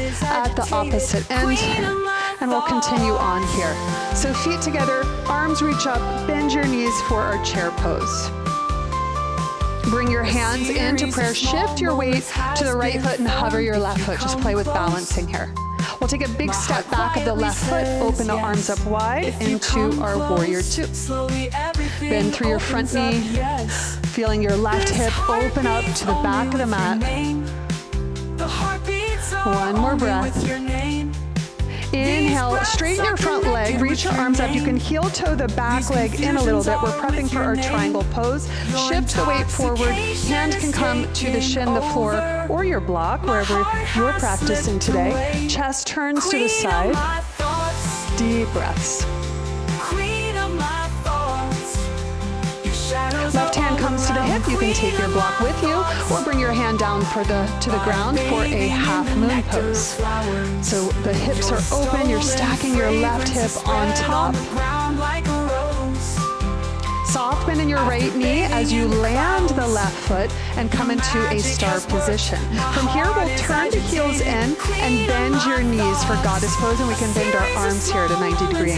at the opposite end. And we'll continue on here. So feet together, arms reach up, bend your knees for our chair pose. Bring your hands into prayer. Shift your weight to the right foot and hover your left foot. Just play with balancing here. We'll take a big step back of the left foot, open the arms up wide into our warrior two. Bend through your front knee, feeling your left hip open up to the back of the mat. One more breath. Inhale, straighten your front leg, reach your arms up. You can heel toe the back leg in a little bit. We're prepping for our triangle pose. Shift the weight forward. Hand can come to the shin, the floor, or your block, wherever you're practicing today. Chest turns to the side. Deep breaths. Left hand comes to the hip. You can take your block with you or bring your hand down to the ground for a half moon pose. So the hips are open. You're stacking your left hip on top. Soft bend in your right knee as you land the left foot and come into a star position. From here, we'll turn the heels in and bend your knees for goddess pose, and we can bend our arms here at a 90-degree angle.